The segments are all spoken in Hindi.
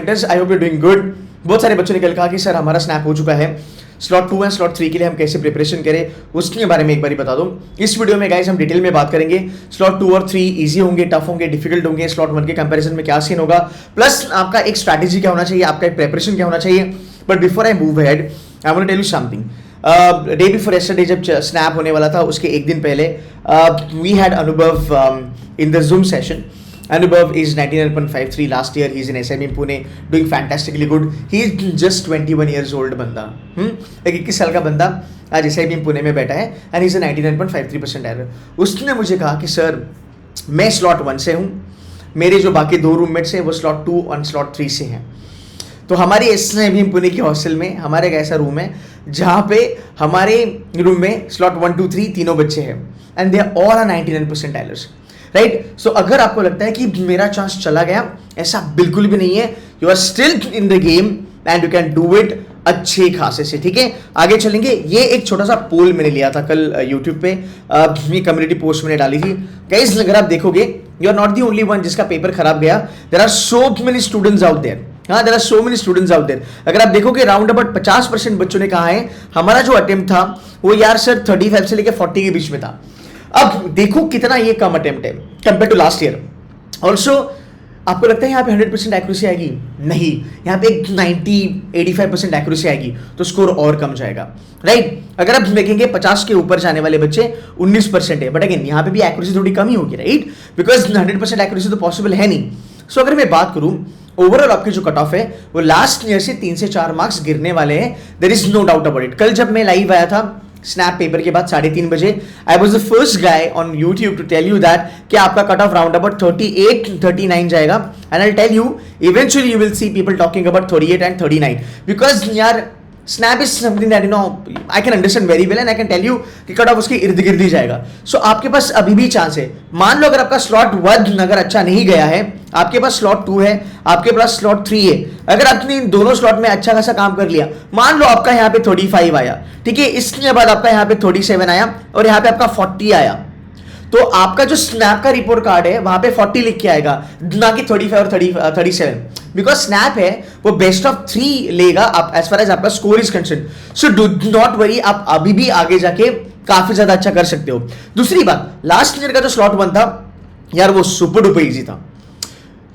I hope you doing good. बहुत सारे बच्चों ने कल कहा कि सर हमारा स्नैप हो चुका है, स्लॉट 2 है, स्लॉट 3 के लिए हम कैसे प्रिपरेशन करें उसके बारे में एक बार बता दूं। इस वीडियो में गाइस हम डिटेल में बात करेंगे। स्लॉट 2 और 3 इजी होंगे, टफ होंगे, डिफिकल्ट होंगे, स्लॉट 1 के कंपैरिजन में क्या सीन होगा, प्लस आपका एक स्ट्रैटेजी क्या होना चाहिए, आपका एक प्रिपरेशन क्या होना चाहिए। But before I move ahead I want to tell you something. Day before yesterday जब स्नैप होने वाला था उसके एक दिन पहले वी हैड अनुभव in the zoom session. Anubhav is 99.53 last year. He's in SME Pune doing fantastically good. He's just 21 years old बंदा, एक 21 साल का बंदा आज SME पुणे में बैठा है and he's a 99.53% error. उसने मुझे कहा कि सर मैं स्लॉट 1 से हूँ, मेरे जो बाकी 2 रूममेट्स हैं वो स्लॉट 2 और स्लॉट 3 से हैं. तो हमारी SME पुणे की हॉस्टल में हमारे एक ऐसा रूम है जहाँ पे हमारे रूम में स्लॉट 1, 2, 3 तीनों बच्चे हैं and they all are 99% errors. Right. सो अगर आपको लगता है कि मेरा चांस चला गया, ऐसा बिल्कुल भी नहीं है. You are still in the game and you can do it अच्छे खासे से. ठीक है, आगे चलेंगे. ये एक छोटा सा पोल मैंने लिया था कल यूट्यूब पे, ये कम्युनिटी पोस्ट मैंने डाली थी. गाइस अगर आप देखोगे you are not the only one जिसका पेपर खराब गया. There are so many students out there. हाँ, there are so many students out there. अगर आप देखोगे राउंड अबाउट 50% बच्चों ने कहा है हमारा जो अटेम्प्ट था वो यार सर 35 से लेकर 40 के बीच में था. अब देखो कितना ये कम अटेम्प्ट है compare to last year. Also आपको लगता है यहाँ पे 100% एक्यूरेसी आएगी? नहीं, यहाँ पे 90-85% एक्यूरेसी आएगी तो स्कोर और कम जाएगा. राइट. अगर आप देखेंगे 50 के ऊपर जाने वाले बच्चे 19% है, बट अगेन यहाँ पे भी एक्यूरेसी थोड़ी कम ही होगी. राइट, बिकॉज 100% एक्यूरेसी तो पॉसिबल है नहीं. सो अगर मैं बात करूं ओवरऑल आपकी जो कट ऑफ है वो लास्ट ईयर से 3 से 4 मार्क्स गिरने वाले हैं. There is no doubt about it. कल जब मैं लाइव आया था स्नैप पेपर के बाद 3:30 बजे, I was the first guy on YouTube to tell you that कि आपका कट ऑफ राउंड अबाउट 38-39 जाएगा. And I tell you eventually you will see people talking about 38 and 39 because यार snap is something that you know I can understand very well and I can tell you कि कट ऑफ उसके इर्द गिर्द ही जाएगा. सो आपके पास अभी भी चांस है. मान लो अगर आपका स्लॉट 1 अगर अच्छा नहीं गया है, आपके पास स्लॉट 2 है, आपके पास स्लॉट 3 है. अगर आपने इन दोनों स्लॉट में अच्छा खासा काम कर लिया, मान लो आपका यहाँ पे 35 आया, ठीक है, इसके बाद आपका यहाँ पे 37 आया और यहाँ पे आपका 40 आया, तो आपका जो स्नैप का रिपोर्ट कार्ड है वहां पे 40 लिख के आएगा, ना कि 35 और 37. बिकॉज स्नैप है वो बेस्ट ऑफ 3 लेगा आप एज फार एज आपका score is concern. So do not worry, आप अभी भी आगे जाके काफी ज्यादा अच्छा कर सकते हो. दूसरी बात, लास्ट ईयर का जो स्लॉट 1 था यार वो सुपर डुपर इजी था.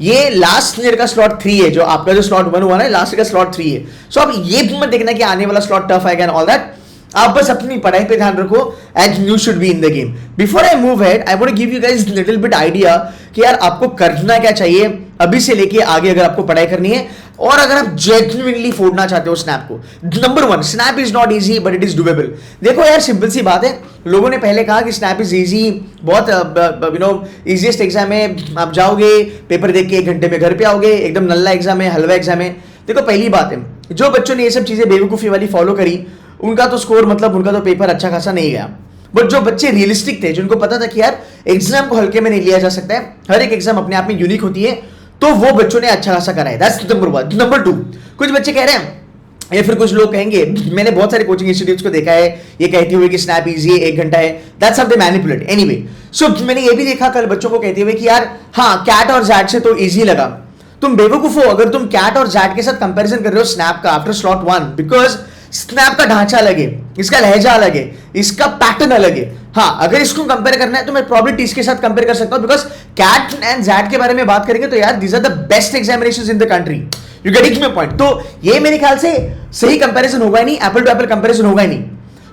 ये लास्ट ईयर का स्लॉट 3 है, जो आपका जो स्लॉट 1 हुआ ना लास्ट ईयर का स्लॉट 3 है. सो अब ये भी मत देखना कि आने वाला स्लॉट टफ आएगा एंड ऑल दैट. आप बस अपनी पढ़ाई पे ध्यान रखो and you should be in the game. Before I move head I want to give you guys little bit idea कि यार आपको करना क्या चाहिए अभी से लेके आगे अगर आपको पढ़ाई करनी है और अगर आप जेन्युइनली फोड़ना चाहते हो स्नैप को. Number 1, snap is not easy but it is doable. देखो यार सिंपल सी बात है, लोगों ने पहले कहा कि स्नैप इज इजी, बहुत यू नो इजीएस्ट एग्जाम है, आप जाओगे पेपर देख के 1 घंटे में घर पे आओगे, एकदम नल्ला एग्जाम है, हलवा एग्जाम है. देखो पहली बात है, जो बच्चों ने ये सब चीजें बेवकूफी वाली फॉलो करी उनका तो स्कोर मतलब उनका तो पेपर अच्छा खासा नहीं गया. बट जो बच्चे रियलिस्टिक थे, जिनको पता था कि यार एग्जाम को हल्के में नहीं लिया जा सकता है, हर एक एग्जाम अपने आप में यूनिक होती है, तो वो बच्चों ने अच्छा खासा करा है. That's number 1. नंबर 2, कुछ बच्चे कह रहे हैं या फिर कुछ लोग कहेंगे, मैंने बहुत सारे कोचिंग इंस्टीट्यूट्स को देखा है ये कहते हुए कि स्नैप इजी है, 1 घंटा है. That's how they manipulate. Anyway, so मैंने ये भी देखा कल बच्चों को कहते हुए कि यार हाँ कैट और जैट से तो इजी लगा. तुम बेवकूफ हो अगर तुम कैट और जैट के साथ कंपैरिजन कर रहे हो स्नैप का आफ्टर स्लॉट 1, बिकॉज स्नैप का ढांचा अलग है, इसका लहजा अलग है, इसका पैटर्न अलग है. हाँ, अगर इसको कंपेयर करना है तो मैं प्रॉब्लली इसके साथ कंपेयर कर सकता हूं, बिकॉज कैट एंड जैट के बारे में बात करेंगे तो यार these are the best examinations in the country. You getting my point? तो ये मेरे ख्याल से सही कंपैरिजन होगा ही नहीं, एप्पल टू एप्पल कंपैरिजन होगा ही नहीं.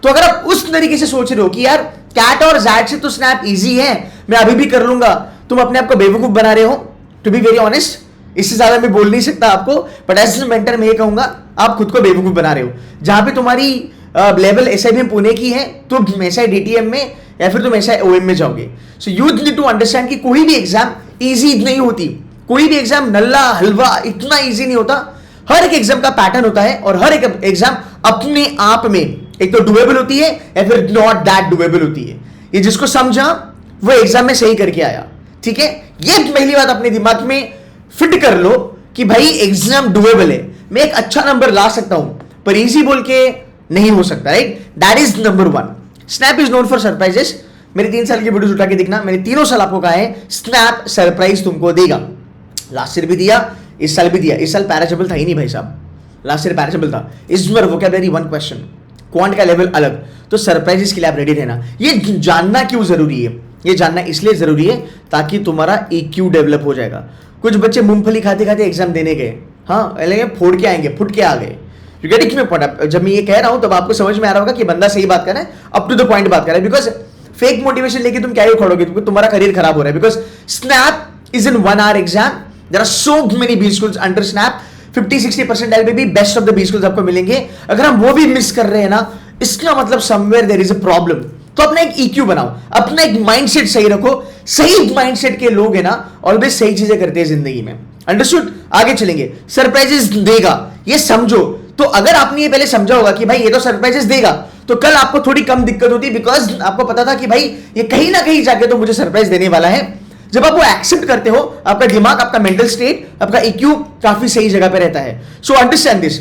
तो अगर आप उस तरीके से सोच रहे हो कि यार कैट और जैट से तो स्नैप इजी है, मैं अभी भी कर लूंगा, तुम अपने आप को बेवकूफ बना रहे हो. टू बी वेरी ऑनेस्ट, इससे ज्यादा मैं बोल नहीं सकता आपको, बट एज ए मेंटर मैं ये कहूंगा आप खुद को बेवकूफ बना रहे हो. जहां पे तुम्हारी लेवल SIBM पुणे की है तो ऐसा DTM में या फिर तुम ऐसा OM में जाओगे. So you need to understand कि कोई भी एग्जाम इजी नहीं होती, कोई भी एग्जाम नल्ला हलवा इतना इजी नहीं होता. हर एक एग्जाम का पैटर्न होता है और हर एक एग्जाम अपने आप में एक तो डुएबल होती है या फिर नॉट दैट डुएबल होती है. ये जिसको समझा वो एग्जाम में सही करके आया. ठीक है, ये पहली बात अपने दिमाग में फिट कर लो कि भाई एग्जाम डुएबल है, मैं एक अच्छा नंबर ला सकता हूं पर इजी बोल के नहीं हो सकता. Right, that is number 1. Snap is known for surprises. मेरे 3 साल की वीडियोस उठा के देखना, मैंने तीनों साल आपको कहा है स्नैप सरप्राइज तुमको देगा. लास्ट ईयर भी दिया, इस साल भी दिया, इस साल पैराजबल था ही नहीं भाई साहब, लास्ट ईयर पैराजबल था, इस बार वोकैबुलरी 1 क्वेश्चन, क्वांट का लेवल अलग, तो सरप्राइजेस के लिए आप रेडी रहना। ये जानना क्यों जरूरी है, ये जानना इसलिए जरूरी है ताकि तुम्हारा EQ डेवलप हो जाएगा। कुछ बच्चे मूंगफली खाते खाते एग्जाम देने गए, हाँ लगे फोड़ के आएंगे, फुट के आ गए। जब मैं ये कह रहा हूं तब आपको समझ में आ रहा होगा कि बंदा सही बात कर रहा है, अप टू द पॉइंट बात कर रहा है। बिकॉज फेक मोटिवेशन लेके तुम क्या ही उखड़ोगे, क्योंकि तुम्हारा करियर खराब हो रहा है। Because SNAP is in 1 hour exam, there are so many B schools under SNAP, 50-60% में भी best of the B schools आपको मिलेंगे। अगर हम वो भी मिस कर रहे हैं ना, इसका मतलब somewhere there is a problem. तो अपना एक EQ बनाओ, अपना एक माइंडसेट सही रखो। सही माइंडसेट के लोग है ना ऑलवेज सही चीजें करते हैं जिंदगी में। अंडरस्टूड? आगे चलेंगे। सरप्राइजेस देगा, ये समझो। तो अगर आपने ये पहले समझा होगा कि भाई ये तो सरप्राइजेस देगा, तो कल आपको थोड़ी कम दिक्कत होती, बिकॉज आपको पता था कि भाई ये कहीं ना कहीं जाके तो मुझे सरप्राइज देने वाला है। जब आप वो एक्सेप्ट करते हो, आपका दिमाग, आपका मेंटल स्टेट, आपका EQ काफी सही जगह पे रहता है। So understand this.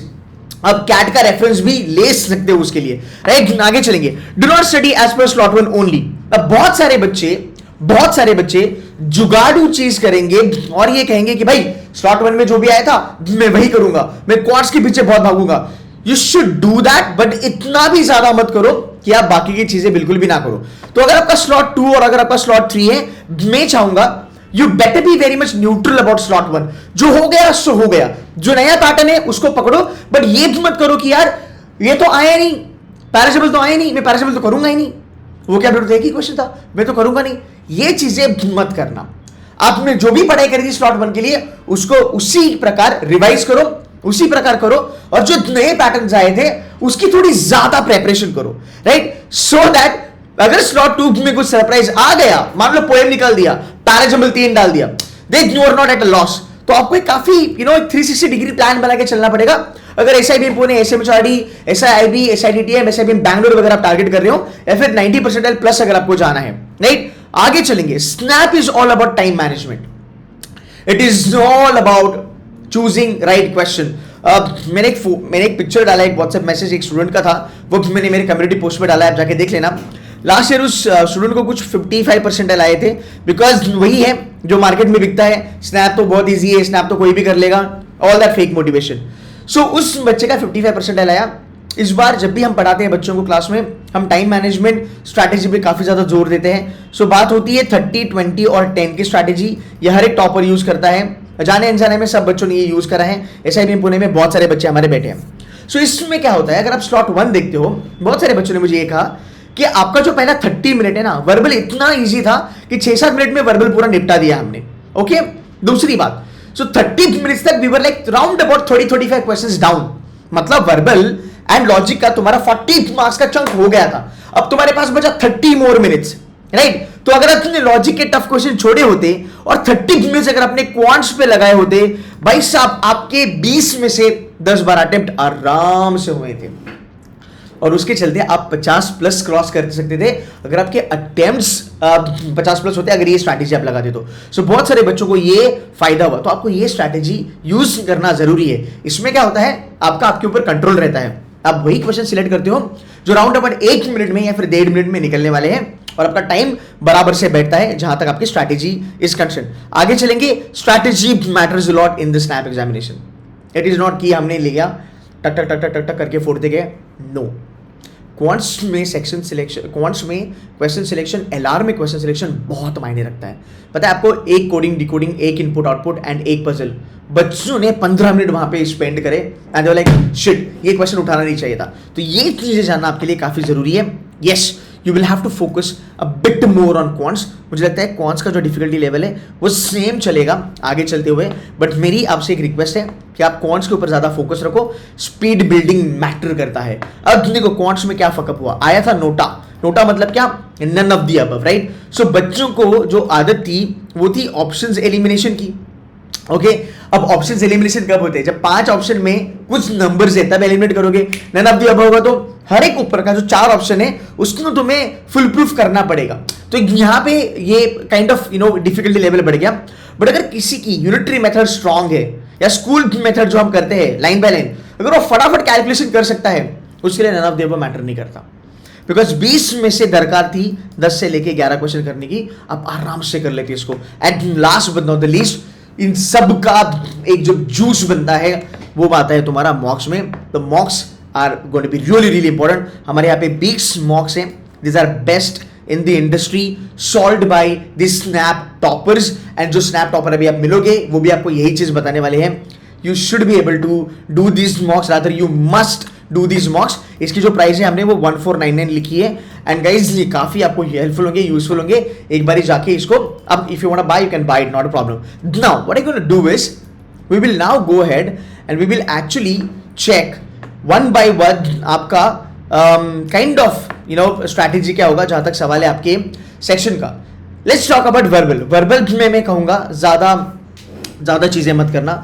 अब कैट का रेफरेंस भी ले सकते हो उसके लिए, राइट? आगे चलेंगे। Do not study as per slot 1 only. अब बहुत सारे बच्चे जुगाड़ू चीज करेंगे और ये कहेंगे कि भाई स्लॉट 1 में जो भी आया था मैं वही करूंगा, मैं क्वार्ट्स के पीछे बहुत भागूंगा। You should do that, but इतना भी ज्यादा मत करो कि आप बाकी की चीजें बिल्कुल भी ना करो। तो अगर आपका स्लॉट 2 और अगर आपका स्लॉट 3 है, मैं चाहूंगा you better be very much neutral about slot 1। जो हो गया सो हो गया, जो नया पैटर्न है उसको पकड़ो, बट ये भी मत करो कि यार ये तो आया नहीं, पैराजबल तो आया नहीं, मैं पैराजबल तो करूंगा ही नहीं, वो क्या एक ही क्वेश्चन था, मैं तो करूंगा नहीं। ये चीजें मत करना। आपने जो भी पढ़ाई करी थी स्लॉट 1 के लिए, उसको उसी प्रकार रिवाइज करो, उसी प्रकार करो, और जो नए पैटर्न आए थे उसकी थोड़ी ज्यादा प्रेपरेशन करो, राइट? सो दैट अगर स्लॉट 2 में कुछ सरप्राइज आ गया, मान लो पोएम निकाल दिया, पैराजबल 3 डाल दिया, then you are not at a loss. तो आपको एक काफी 360 डिग्री प्लान बना के चलना पड़ेगा। अगर SIBM Pune, SMHRD, SIIB, SIDTM, SIBM Bangalore वगैरह आप टारगेट कर रहे हो, या फिर 90% प्लस अगर आपको जाना है, राइट? आगे चलेंगे। Snap is all about time management, it is all about choosing right question. मैंने एक पिक्चर डाला, एक व्हाट्सएप मैसेज एक स्टूडेंट का था, वो मैंने मेरे कम्युनिटी पोस्ट में डाला है, आप जाके देख लेना। लास्ट ईयर उस स्टूडेंट को कुछ 55% आए थे, बिकॉज वही है जो मार्केट में बिकता है, स्नैप तो बहुत इजी है, स्नैप तो कोई भी कर लेगा, ऑल दैट फेक मोटिवेशन। सो उस बच्चे का 55% आया। इस बार जब भी हम पढ़ाते हैं बच्चों को क्लास में, हम टाइम मैनेजमेंट स्ट्रैटेजी पे काफी ज्यादा जोर देते हैं। सो बात होती है 30, 20 और 10 की स्ट्रैटेजी। ये हर एक टॉपर यूज करता है, जाने अनजाने में सब बच्चों ने ये यूज करा है। SIBM पुणे में बहुत सारे बच्चे हमारे बैठे हैं। सो इसमें क्या होता है, अगर आप स्लॉट 1 देखते हो, बहुत सारे बच्चों ने मुझे ये कहा कि आपका जो पहला 30 मिनट है ना, वर्बल इतना इजी था कि 6-7 मिनट में वर्बल पूरा निपटा दिया हमने। ओके, दूसरी बात, सो 30 मिनट्स तक we were like round about 30-35 questions down. मतलब वर्बल एंड लॉजिक का तुम्हारा 40 मार्क्स का चंक हो गया था। अब तुम्हारे पास बचा 30 मोर मिनट्स, राइट? तो अगर तुमने लॉजिक के टफ क्वेश्चन छोड़े होते और 30 मिनट्स अगर अपने क्वांट्स पे लगाए होते, भाई साहब आपके 20 में से 10-12 अटेम्प्ट आराम से हुए थे, और उसके चलते आप 50+ क्रॉस कर सकते थे अगर आपके अटेम्प्ट्स 50+ होते, अगर ये स्ट्रैटेजी आप लगाते तो। सो बहुत सारे बच्चों को ये फायदा हुआ। तो आपको ये स्ट्रैटेजी यूज करना जरूरी है। इसमें क्या होता है, आपके ऊपर कंट्रोल रहता है। आप वही क्वेश्चन सिलेक्ट करते हो जो राउंड अबाउट 1 मिनट में या फिर 1.5 मिनट में निकलने वाले हैं, और आपका टाइम बराबर से बैठता है जहां तक आपकी स्ट्रैटेजी इज कंसर्न। आगे चलेंगे। Strategy matters a lot in the snap examination. It is not कि हमने लिया टक टक टक टक टक टक करके फोड़ते गए, नो। क्वांट्स में सेक्शन सिलेक्शन, क्वांट्स में क्वेश्चन सिलेक्शन, LR में क्वेश्चन सिलेक्शन बहुत मायने रखता है। पता है आपको, एक कोडिंग डिकोडिंग, एक इनपुट आउटपुट एंड एक पजल। बच्चों ने 15 मिनट वहां पे स्पेंड करे and they were like shit, ये क्वेश्चन उठाना नहीं चाहिए था। तो ये चीजें जानना आपके लिए काफी जरूरी है। Yes, you will have to focus a bit more on quants. मुझे लगता है क्वांट्स का जो डिफिकल्टी लेवल है वो सेम चलेगा आगे चलते हुए, बट मेरी आपसे एक रिक्वेस्ट है कि आप क्वांट्स के ऊपर ज्यादा फोकस रखो। स्पीड बिल्डिंग मैटर करता है। अब देखो क्वांट्स में क्या फकअप हुआ, आया था नोटा। नोटा मतलब क्या, none of the above, right? So बच्चों को जो आदत थी वो थी ऑप्शंस एलिमिनेशन की। ओके, अब ऑप्शंस एलिमिनेशन कब होते हैं, जब 5 ऑप्शन में कुछ नंबर्स है तब एलिमिनेट करोगे। नन ऑफ द अबव होगा तो हर एक ऊपर का जो 4 ऑप्शन है उसको तुम्हें फुल प्रूफ करना पड़ेगा। तो यहां पे ये काइंड ऑफ डिफिकल्टी लेवल बढ़ गया। बट अगर किसी की यूनिटरी मेथड स्ट्रांग है, या स्कूल मेथड जो हम करते हैं लाइन बाय लाइन, अगर वो फटाफट कैलकुलेशन कर सकता है, उसके लिए none of the above matter नहीं करता। बिकॉज 20 में से दरकार थी 10 से लेके 11 क्वेश्चन करने की, आप आराम से कर लेते इसको। And last but not the least, इन सब का एक जो जूस बनता है वो आता है तुम्हारा मॉक्स में. तो mocks are going to be really really important. हमारे यहाँ पे 20 मॉक्स हैं. This are best in the industry, solved by the SNAP toppers. And जो स्नैप टॉपर अभी आप मिलोगे वो भी आपको यही चीज बताने वाले हैं. You should be able to do this mocks, rather you must do this mocks. इसकी जो प्राइस है हमने वो 1499 लिखी है. एंड गाइज ये काफी आपको हेल्पफुल होंगे, यूजफुल होंगे. एक बार जाके इसको, अब if you want to buy you can buy it, not a problem. Now what I gonna do is we will now go ahead and we will actually check one by one आपका काइंड ऑफ स्ट्रैटेजी क्या होगा जहां तक सवाल है आपके सेक्शन का. Let's talk about verbal. Verbal में मैं कहूंगा ज्यादा चीजें मत करना,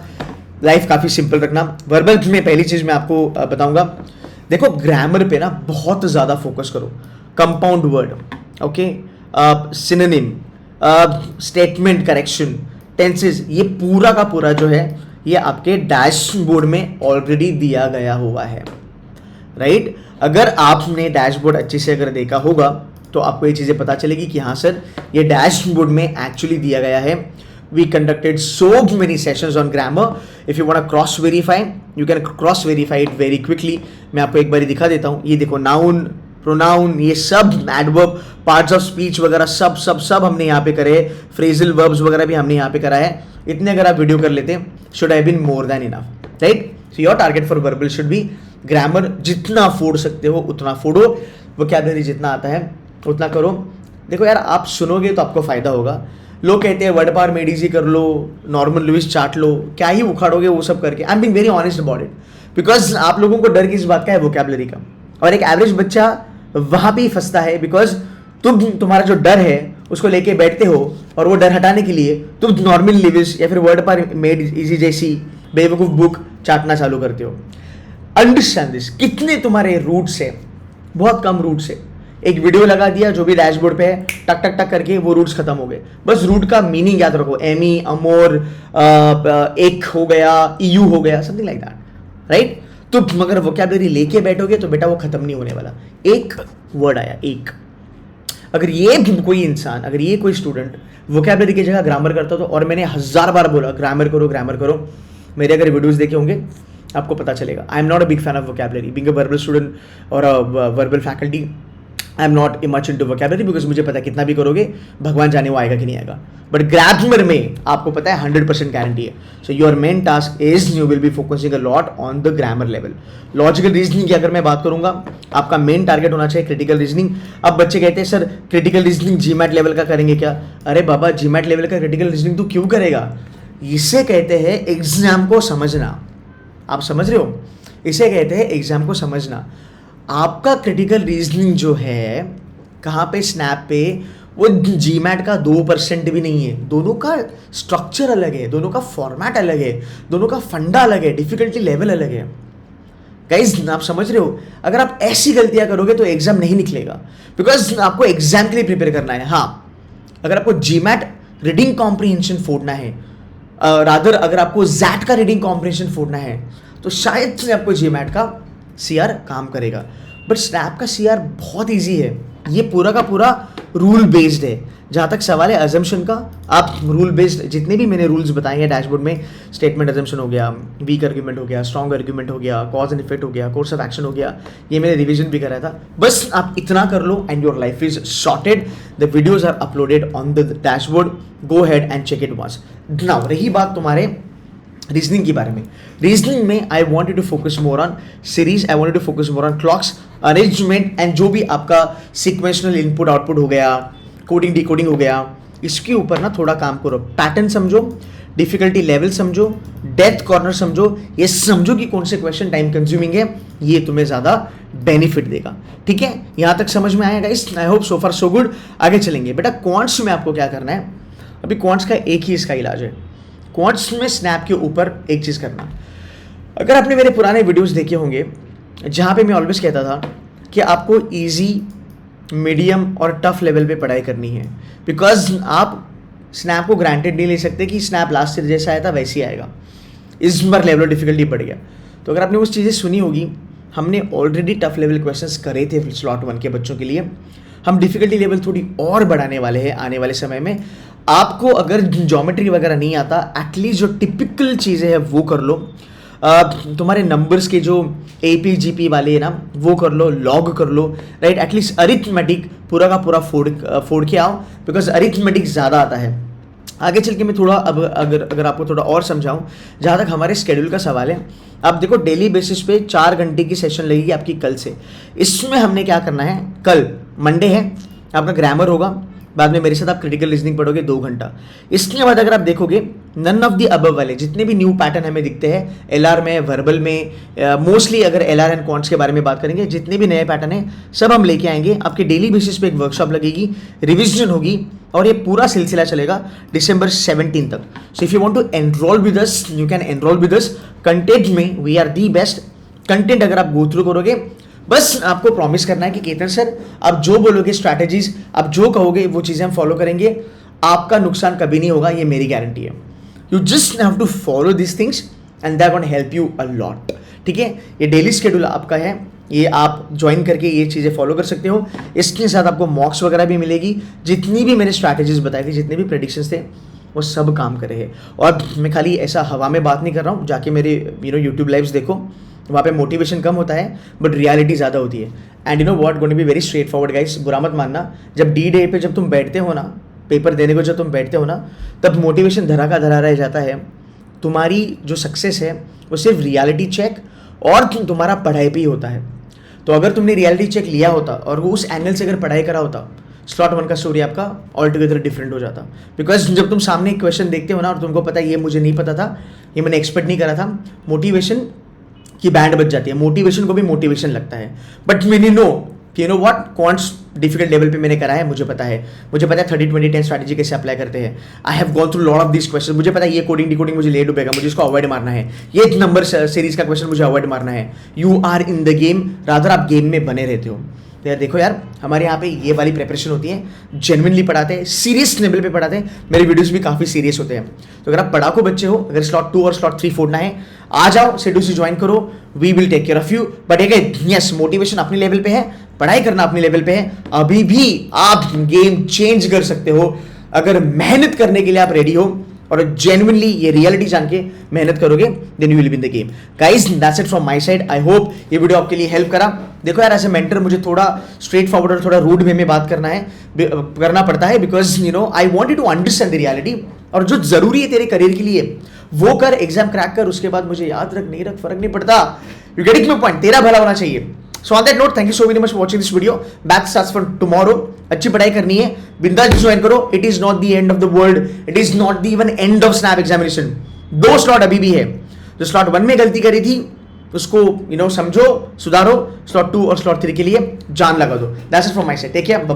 लाइफ काफी सिंपल रखना. वर्बल में पहली चीज मैं आपको बताऊंगा, देखो ग्रामर पे ना बहुत ज्यादा फोकस करो. Compound word, okay, synonym, statement correction, tenses, ये पूरा का पूरा जो है ये आपके डैशबोर्ड में ऑलरेडी दिया गया हुआ है, राइट. अगर आपने डैशबोर्ड अच्छे से अगर देखा होगा तो आपको ये चीजें पता चलेगी कि हाँ सर ये डैशबोर्ड में एक्चुअली दिया गया है. We conducted so many sessions on grammar. If you want to cross verify, you can cross verify it very quickly. मैं आपको एक बारी दिखा देता हूँ. ये देखो नाउन, प्रोनाउन, ये सब एडवर्ब, पार्ट्स ऑफ स्पीच वगैरह सब हमने यहाँ पे करे. फ्रेजल वर्ब्स वगैरह भी हमने यहाँ पे करा है. इतने अगर आप वीडियो कर लेते should have been more than enough, right. So your target for verbal should be grammar जितना फोड़ सकते हो उतना फोड़ो, वोकैबुलरी जितना आता है उतना करो. देखो यार आप सुनोगे तो आपको फायदा होगा. लोग कहते हैं वर्ड पावर मेड इजी कर लो, नॉर्मल लुइस चाट लो, क्या ही उखाड़ोगे वो सब करके. I am being very honest about it, because आप लोगों को डर किस बात का है, वोकैबुलरी का. और एक एवरेज बच्चा वहां पे ही फंसता है, बिकॉज तुम्हारा जो डर है उसको लेके बैठते हो और वो डर हटाने के लिए तुम नॉर्मल लिविस या फिर वर्ड पावर मेड इजी जैसी बेवकूफ बुक चाटना चालू करते हो. Understand this. कितने तुम्हारे रूट्स है, बहुत कम रूट्स है. एक वीडियो लगा दिया जो भी डैशबोर्ड पे है, टक टक टक करके वो रूट्स खत्म हो गए. बस रूट का मीनिंग याद रखो, एमी, अमोर, एक हो गया, ईयू हो गया, समथिंग लाइक दैट, राइट. तो मगर वोकैबुलरी लेके बैठोगे तो बेटा वो खत्म नहीं होने वाला. एक वर्ड आया, एक, अगर ये कोई इंसान, अगर ये कोई स्टूडेंट वोकैबुलरी की जगह ग्रामर करता तो, और मैंने 1000 बार बोला ग्रामर करो, मेरे अगर वीडियोस देखे होंगे आपको पता चलेगा. I am not a big fan of vocabulary. Being a verbal student और a verbal faculty, I am not much into vocabulary, because मुझे पता है कितना भी करोगे भगवान जाने वो आएगा कि नहीं आएगा. बट ग्रामर में आपको पता है 100% गारंटी है. So your main task is you will be focusing a lot on the grammar level. Logical reasoning की अगर मैं बात करूंगा, आपका मेन टारगेट होना चाहिए क्रिटिकल रीजनिंग. अब बच्चे कहते हैं sir critical reasoning GMAT level का करेंगे क्या? अरे बाबा जीमैट लेवल का क्रिटिकल रीजनिंग तो क्यों करेगा? इसे कहते हैं एग्जाम को समझना. आप समझ रहे हो? इसे कहते हैं एग्जाम को समझना. आपका क्रिटिकल रीजनिंग जो है कहाँ पे, स्नैप पे, वो जीमैट का 2% भी नहीं है. दोनों का स्ट्रक्चर अलग है, दोनों का फॉर्मेट अलग है, दोनों का फंडा अलग है, डिफिकल्टी लेवल अलग है. गाइज आप समझ रहे हो? अगर आप ऐसी गलतियां करोगे तो एग्जाम नहीं निकलेगा, बिकॉज आपको एग्जाम के लिए प्रिपेयर करना है. हाँ, अगर आपको जीमैट रीडिंग कॉम्प्रिहेंशन फोड़ना है, रादर अगर आपको जैट का रीडिंग कॉम्प्रिहेंशन फोड़ना है तो शायद से आपको जीमैट का सीआर काम करेगा. बट स्नैप का सीआर बहुत इजी है. ये पूरा का पूरा रूल बेस्ड है. जहाँ तक सवाल है अजम्पशन का, आप रूल बेस्ड जितने भी मैंने रूल्स बताए हैं डैशबोर्ड में, स्टेटमेंट अजम्पशन हो गया, वीक आर्ग्यूमेंट हो गया, स्ट्रॉन्ग आर्ग्यूमेंट हो गया, कॉज एंड इफेक्ट हो गया, कोर्स ऑफ एक्शन हो गया, ये मैंने रिवीजन भी करा था. बस आप इतना कर लो and your life is sorted. The videos are uploaded on the dashboard, go head and check it once. Now रही बात तुम्हारे रीजनिंग के बारे में. रीजनिंग में I wanted to focus more on series, I wanted to focus more on clocks, arrangement and जो भी आपका सीक्वेंशनल इनपुट आउटपुट हो गया, कोडिंग डिकोडिंग हो गया, इसके ऊपर ना थोड़ा काम करो. पैटर्न समझो, डिफिकल्टी लेवल समझो, डेप्थ कॉर्नर समझो, ये समझो कि कौन से क्वेश्चन टाइम कंज्यूमिंग है, ये तुम्हें ज्यादा बेनिफिट देगा. ठीक है, यहां तक समझ में आया guys? I hope so far so good. आगे चलेंगे. बेटा क्वांट्स में आपको क्या करना है? अभी क्वांट्स का एक ही इसका इलाज है. क्वांट्स में स्नैप के ऊपर एक चीज करना. अगर आपने मेरे पुराने वीडियोस देखे होंगे जहां पे मैं ऑलवेज कहता था कि आपको इजी, मीडियम और टफ लेवल पे पढ़ाई करनी है, बिकॉज आप स्नैप को ग्रांटेड नहीं ले सकते कि स्नैप लास्ट ईयर जैसा आया था वैसे ही आएगा. इस बार लेवल ऑफ डिफिकल्टी बढ़ गया. तो अगर आपने उस चीज़ें सुनी होगी, हमने ऑलरेडी टफ लेवल क्वेश्चंस करे थे स्लॉट 1 के बच्चों के लिए. हम डिफिकल्टी लेवल थोड़ी और बढ़ाने वाले हैं आने वाले समय में. आपको अगर ज्योमेट्री वगैरह नहीं आता, एटलीस्ट जो टिपिकल चीज़ें हैं वो कर लो। तुम्हारे नंबर्स के जो AP GP वाले है ना वो कर लो, लॉग कर लो, राइट। एटलीस्ट अरिथमेटिक पूरा का पूरा फोड़ के आओ, बिकॉज अरिथमेटिक ज़्यादा आता है। आगे चल के मैं थोड़ा अब अगर आपको थोड़ा और समझाऊं, जहाँ तक हमारे स्केड्यूल का सवाल है, आप देखो डेली बेसिस पे 4 घंटे की सेशन लगेगी आपकी कल से। इसमें हमने क्या करना है, कल मंडे है, आपका ग्रामर होगा, बाद में मेरे साथ आप क्रिटिकल रीजनिंग पढ़ोगे 2 घंटा। इसके बाद अगर आप देखोगे नन ऑफ द अबव वाले जितने भी न्यू पैटर्न हमें दिखते हैं LR में, वर्बल में, मोस्टली अगर LR एंड क्वांट्स के बारे में बात करेंगे, जितने भी नए पैटर्न हैं सब हम लेके आएंगे। आपके डेली बेसिस पे एक वर्कशॉप लगेगी, रिविजन होगी, और ये पूरा सिलसिला चलेगा December 17 तक। So if you want to enroll with us, you can enroll with us. Content में we are the best. Content अगर आप गो थ्रू करोगे, बस आपको प्रॉमिस करना है कि केतन सर आप जो बोलोगे स्ट्रैटेजीज, आप जो कहोगे वो चीज़ें हम फॉलो करेंगे, आपका नुकसान कभी नहीं होगा, ये मेरी गारंटी है। You just have to follow this things and that gonna help you a lot. ठीक है, ये डेली शेड्यूल आपका है, ये आप ज्वाइन करके ये चीज़ें फॉलो कर सकते हो। इसके साथ आपको मॉक्स वगैरह भी मिलेगी। जितनी भी मैंने स्ट्रैटेजीज बताई थी, जितने भी प्रेडिक्शंस थे, वो सब काम करे हैं। और मैं खाली ऐसा हवा में बात नहीं कर रहा हूँ, जाके मेरे यूट्यूब लाइव्स देखो, वहाँ पे मोटिवेशन कम होता है बट रियलिटी ज़्यादा होती है। And you know what, going to be very straightforward guys, बुरा मत मानना, जब D-Day पे जब तुम बैठते हो ना, पेपर देने को जब तुम बैठते हो ना, तब मोटिवेशन धरा का धरा रह जाता है। तुम्हारी जो सक्सेस है वो सिर्फ रियलिटी चेक और तुम्हारा पढ़ाई पे ही होता है। तो अगर तुमने रियलिटी चेक लिया होता और वो उस एंगल से अगर पढ़ाई करा होता, स्लॉट 1 का स्टोरी आपका ऑल टुगेदर डिफरेंट हो जाता। बिकॉज जब तुम सामने एक क्वेश्चन देखते हो ना और तुमको पता है ये मुझे नहीं पता था, ये मैंने एक्सपेक्ट नहीं करा था, मोटिवेशन की बैंड बच जाती है। मोटिवेशन को भी मोटिवेशन लगता है। बट मैंने नो कि you know what, quants difficult level पे मैंने करा है, मुझे पता है 30-20-10 स्ट्रैटेजी कैसे अप्लाई करते हैं। I have gone through lot of this question. मुझे पता है ये कोडिंग डिकोडिंग मुझे ले डूबेगा, मुझे इसको अवॉइड मारना है, ये नंबर सीरीज का क्वेश्चन मुझे अवॉइड मारना है। You are in the game, rather आप गेम में बने रहते हो। तो यार देखो यार, हमारे यहाँ पे ये वाली प्रिपरेशन होती है, जेन्युइनली पढ़ाते हैं, सीरियस लेवल पे पढ़ाते हैं। मेरे वीडियोस भी काफ़ी सीरियस होते हैं। तो अगर आप पढ़ाकू बच्चे हो, अगर स्लॉट 2 और स्लॉट 3 फोड़ना है, आ जाओ, शेड्यूल से ज्वाइन करो, we will take care of you. But yes, motivation अपने लेवल पे है, पढ़ाई करना अपने लेवल पे है। अभी भी आप गेम चेंज कर सकते हो अगर मेहनत करने के लिए आप रेडी हो और जेन्युइनली ये रियलिटी जान के मेहनत करोगे, then you will win the game. Guys, that's it from my side. I hope ये वीडियो आपके लिए हेल्प करा। देखो यार, एज ए मेंटर मुझे थोड़ा स्ट्रेट फॉरवर्ड और थोड़ा रूड वे में बात करना पड़ता है, because you know I want you to understand the reality. और जो जरूरी है तेरे करियर के लिए वो कर, एग्जाम क्रैक कर, उसके बाद मुझे याद रख नहीं रख फर्क नहीं पड़ता। यू गेटिंग माय पॉइंट, तेरा भला होना चाहिए। So on that note, thank you so very much for watching this video. Batch starts from tomorrow. अच्छी पढ़ाई करनी है, बिंदास ज्वाइन करो। It is not the end of the world, it is not the even end of snap examination. 2 slot अभी भी है। जो स्लॉट 1 में गलती करी थी उसको समझो, सुधारो। स्लॉट 2 और स्लॉट 3 के लिए जान लगा दो। That's it from my side, take care, bye.